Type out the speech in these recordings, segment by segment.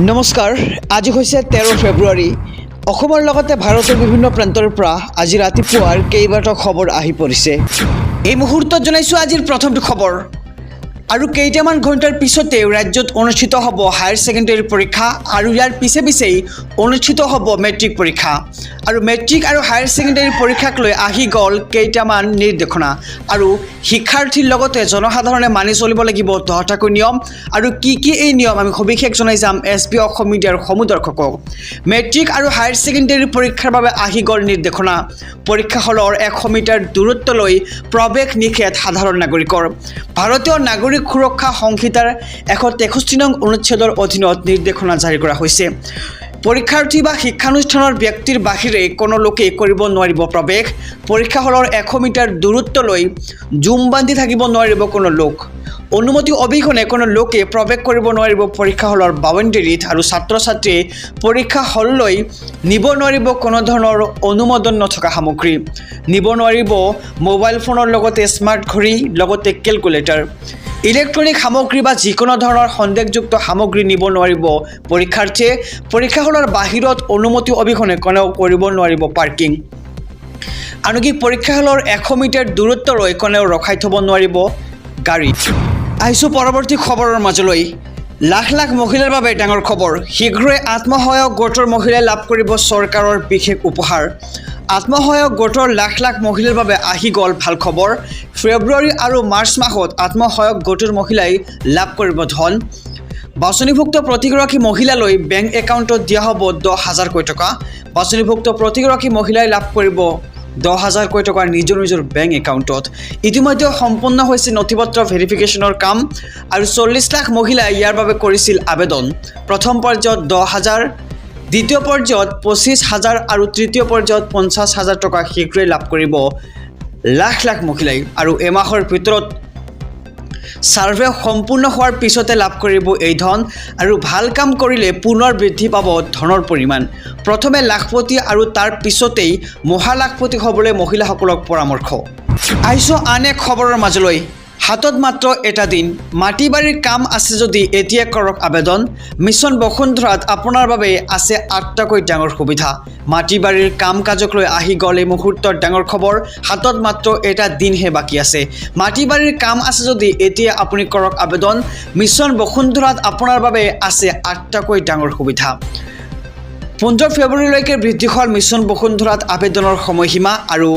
নমস্কাৰ আজি হৈছে 13 ফেব্ৰুৱাৰী অসমৰ লগতে ভাৰতৰ বিভিন্ন প্ৰান্তৰ পৰা আজি ৰাতিপুৱাৰ কেইবাটাও খবৰ আহি পৰিছে এই মুহূৰ্তত জনাইছো আজিৰ প্ৰথমটো খবৰ আৰু কেইটামান ঘণ্টাৰ পিছতে ৰাজ্যত অনুষ্ঠিত হ'ব হায়াৰ সেকেন্ডাৰী পৰীক্ষা আৰু ইয়াৰ পিছে অনুষ্ঠিত হ'ব মেট্ৰিক পৰীক্ষা আৰু মেট্ৰিক আৰু হায়াৰ সেকেন্ডাৰী পৰীক্ষাক লৈ আহি গ'ল কেইটামান নিৰ্দেশনা আৰু শিক্ষাৰ্থীৰ লগতে জনসাধাৰণে মানি চলিব লাগিব 10টাকৈ নিয়ম আৰু কি এই নিয়ম আমি সবিশেষ জনাই যাম এছপি অসম মিডিয়াৰ সমুদৰ্শকক মেট্ৰিক আৰু হায়াৰ সেকেন্ডাৰী পৰীক্ষাৰ বাবে আহি গ'ল নিৰ্দেশনা পৰীক্ষা হলৰ 100 মিটাৰ দূৰত্বলৈ প্ৰৱেশ নিষেধ সাধাৰণ নাগৰিকৰ ভাৰতীয় নাগৰিক সুৰক্ষা সংহিতাৰ 163 নং অনুচ্ছেদৰ অধীনত নিৰ্দেশনা জাৰি কৰা হৈছে পৰীক্ষাৰ্থী বা শিক্ষানুষ্ঠানৰ ব্যক্তিৰ বাহিৰে কোনো লোকে কৰিব নোৱাৰিব প্ৰৱেশ পৰীক্ষা হলৰ 100 মিটাৰ দূৰত্বলৈ জুম বান্ধি থাকিব নোৱাৰিব কোনো লোক অনুমতি অবিহনে কোনো লোকে প্ৰৱেশ কৰিব নোৱাৰিব পৰীক্ষা হলৰ বাউণ্ডেৰীত আৰু ছাত্ৰ-ছাত্ৰীয়ে পৰীক্ষা হললৈ নিব নোৱাৰিব কোনো ধৰণৰ অনুমোদন নথকা সামগ্ৰী নিব নোৱাৰিব মোবাইল ফোনৰ লগতে স্মাৰ্ট ঘড়ী লগতে কেলকুলেটৰ ইলেক্ট্ৰনিক সামগ্ৰী বা যিকোনো ধৰণৰ সন্দেহযুক্ত সামগ্ৰী নিব নোৱাৰিব পৰীক্ষাৰ্থীয়ে পৰীক্ষা হলৰ বাহিৰত অনুমতি অবিহনে কোনেও কৰিব নোৱাৰিব পাৰ্কিং আনকি পৰীক্ষা হলৰ 100 মিটাৰ দূৰত্বলৈ কোনেও ৰখাই থব নোৱাৰিব গাড়ী আহিছো পৰৱৰ্তী খবৰৰ মাজলৈ লাখ লাখ মহিলাৰ বাবে ডাঙৰ খবৰ শীঘ্ৰে আত্মসহায়ক গোটৰ মহিলাই লাভ কৰিব চৰকাৰৰ বিশেষ উপহাৰ আত্মসহায়ক গোটৰ লাখ লাখ মহিলাৰ বাবে আহি গ'ল ভাল খবৰ ফেব্ৰুৱাৰী আৰু মাৰ্চ মাহত আত্মসহায়ক গোটৰ মহিলাই লাভ কৰিব ধন বাছনিভুক্ত প্ৰতিগৰাকী মহিলালৈ বেংক একাউণ্টত দিয়া হ'ব 10,000 কোটি টকা বাছনিভুক্ত প্ৰতিগৰাকী মহিলাই লাভ কৰিব 10,000 কোটি টকা নিজৰ বেংক একাউণ্টত ইতিমধ্যে সম্পূৰ্ণ হৈছে নথিপত্ৰ ভেৰিফিকেশ্যনৰ কাম আৰু 40 লাখ মহিলাই ইয়াৰ বাবে কৰিছিল আবেদন প্ৰথম পৰ্যায়ত 10,000 দ্বিতীয় পৰ্যায়ত 25,000 আৰু তৃতীয় পৰ্যায়ত 50,000 টকা শীঘ্ৰে লাভ কৰিব লাখ লাখ মহিলাই আৰু এমাহৰ ভিতৰত সাৰ্ভে সম্পূৰ্ণ হোৱাৰ পিছতে লাভ কৰিব এই ধন আৰু ভাল কাম কৰিলে পুনৰ বৃদ্ধি পাব ধনৰ পৰিমাণ প্ৰথমে লাখপতি আৰু তাৰ পিছতেই মহালাখপতি হ'বলৈ মহিলাসকলক পৰামৰ্শ আহিছো আন এক খবৰৰ মাজলৈ হাতত মাত্ৰ এটা দিন মাটি বাৰীৰ কাম আছে যদি এতিয়া কৰক আবেদন মিছন বসুন্ধৰাত আপোনাৰ বাবে আছে 8টাকৈ ডাঙৰ সুবিধা মাটি বাৰীৰ কাম কাজক লৈ আহি গ'ল এই মুহূৰ্তৰ ডাঙৰ খবৰ হাতত মাত্ৰ এটা দিনহে বাকী আছে মাটি বাৰীৰ কাম আছে যদি এতিয়া আপুনি কৰক আবেদন মিছন বসুন্ধৰাত আপোনাৰ বাবে আছে 8টাকৈ ডাঙৰ সুবিধা 15 ফেব্ৰুৱাৰীলৈকে বৃদ্ধি হ'ল মিছন বসুন্ধৰাত আবেদনৰ সময়সীমা আৰু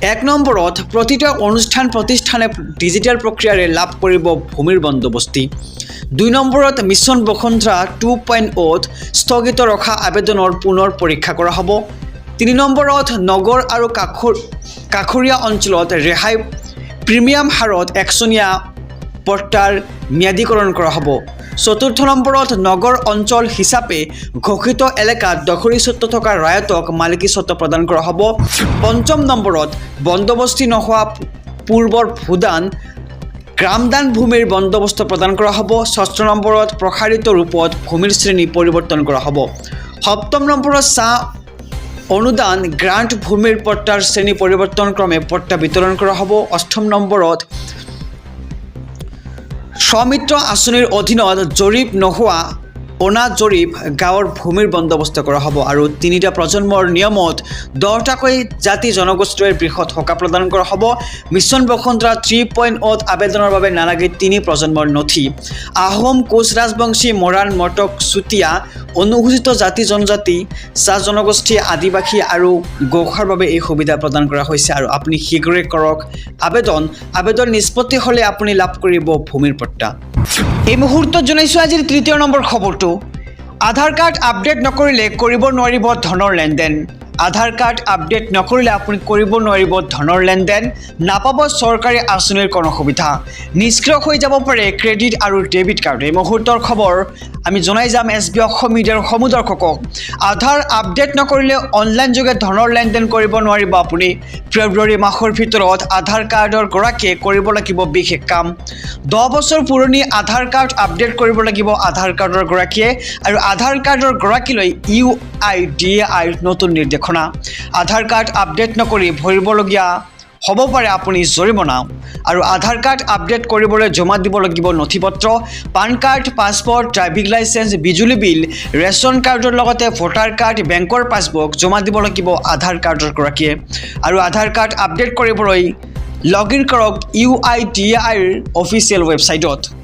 1 নম্বৰত প্ৰতিটো অনুষ্ঠান প্ৰতিষ্ঠানে ডিজিটেল প্ৰক্ৰিয়াৰে লাভ কৰিব ভূমিৰ বন্দোবস্তি 2 নম্বৰত মিছন বসুন্ধৰা 2.0 স্থগিত ৰখা আবেদনৰ পুনৰ পৰীক্ষা কৰা হ'ব 3 নম্বৰত নগৰ আৰু কাষৰীয়া অঞ্চলত ৰেহাই প্ৰিমিয়াম হাৰত 100নীয়া পট্টাৰ ম্যাদীকৰণ কৰা হ'ব 4 নম্বৰত নগৰ অঞ্চল হিচাপে ঘোষিত এলেকাত দখলী স্বত্ব থকা ৰায়তক মালিকী স্বত্ব প্ৰদান কৰা হ'ব 5 নম্বৰত বন্দোবস্তি নোহোৱা পূৰ্বৰ ভূদান গ্ৰামদান ভূমিৰ বন্দোবস্ত প্ৰদান কৰা হ'ব 6 নম্বৰত প্ৰসাৰিত ৰূপত ভূমিৰ শ্ৰেণী পৰিৱৰ্তন কৰা হ'ব 7 নম্বৰত চাহ অনুদান গ্ৰান্ট ভূমিৰ পট্টাৰ শ্ৰেণী পৰিৱৰ্তন ক্ৰমে পট্টা বিতৰণ কৰা হ'ব 8 নম্বৰত স্বামিত্ব আঁচনিৰ অধীনত জৰীপ নোহোৱা অনা জৰীপ গাঁৱৰ ভূমিৰ বন্দোবস্ত কৰা হ'ব আৰু 3টা প্ৰজন্মৰ নিয়মত 10টাকৈ জাতি জনগোষ্ঠীৰ বৃহৎ সকাহ প্ৰদান কৰা হ'ব মিছন বসুন্ধৰা 3.0 আবেদনৰ বাবে নালাগে 3 প্ৰজন্মৰ নথি আহোম কোচ ৰাজবংশী মৰাণ মটক চুতীয়া অনুসূচিত জাতি জনজাতি চাহ জনগোষ্ঠী আদিবাসী আৰু গোৰ্খাৰ বাবে এই সুবিধা প্ৰদান কৰা হৈছে আৰু আপুনি শীঘ্ৰে কৰক আবেদন নিষ্পত্তি হ'লে আপুনি লাভ কৰিব ভূমিৰ পট্টা এই মুহূৰ্তত জনাইছো আজিৰ 3য় নম্বৰ খবৰটো আধাৰ কাৰ্ড আপডেট নকৰিলে কৰিব নোৱাৰিব ধনৰ লেনদেন আধাৰ কাৰ্ড আপডেট নকৰিলে আপুনি কৰিব নোৱাৰিব ধনৰ লেনদেন নাপাব চৰকাৰী আঁচনিৰ কোনো সুবিধা নিষ্ক্ৰিয় হৈ যাব পাৰে ক্ৰেডিট আৰু ডেবিট কাৰ্ড এই মুহূৰ্তৰ খবৰ আমি জনাই যাম এছবি অসম মিডিয়াৰ সমুদৰ্শকক আধাৰ আপডেট নকৰিলে অনলাইন যোগে ধনৰ লেনদেন কৰিব নোৱাৰিব আপুনি ফেব্ৰুৱাৰী মাহৰ ভিতৰত আধাৰ কাৰ্ডৰ গৰাকীয়ে কৰিব লাগিব বিশেষ কাম 10 বছৰ পুৰণি আধাৰ কাৰ্ড আপডেট কৰিব লাগিব আধাৰ কাৰ্ডৰ গৰাকীয়ে আৰু আধাৰ কাৰ্ডৰ গৰাকীলৈ UIDAI নতুন নিৰ্দেশনা আধাৰ কাৰ্ড আপডেট নকৰি ভৰিবলগীয়া হ'ব পাৰে আপুনি জৰিমনা আৰু আধাৰ কাৰ্ড আপডেট কৰিবলৈ জমা দিব লাগিব নথিপত্ৰ PAN card passport driving licence বিজুলী বিল ৰেচন কাৰ্ডৰ লগতে ভোটাৰ কাৰ্ড বেংকৰ পাছবুক জমা দিব লাগিব আধাৰ কাৰ্ডৰ গৰাকীয়ে আৰু আধাৰ কাৰ্ড আপডেট কৰিবলৈ লগ ইন কৰক UIDAIৰ অফিচিয়েল ৱেবছাইটত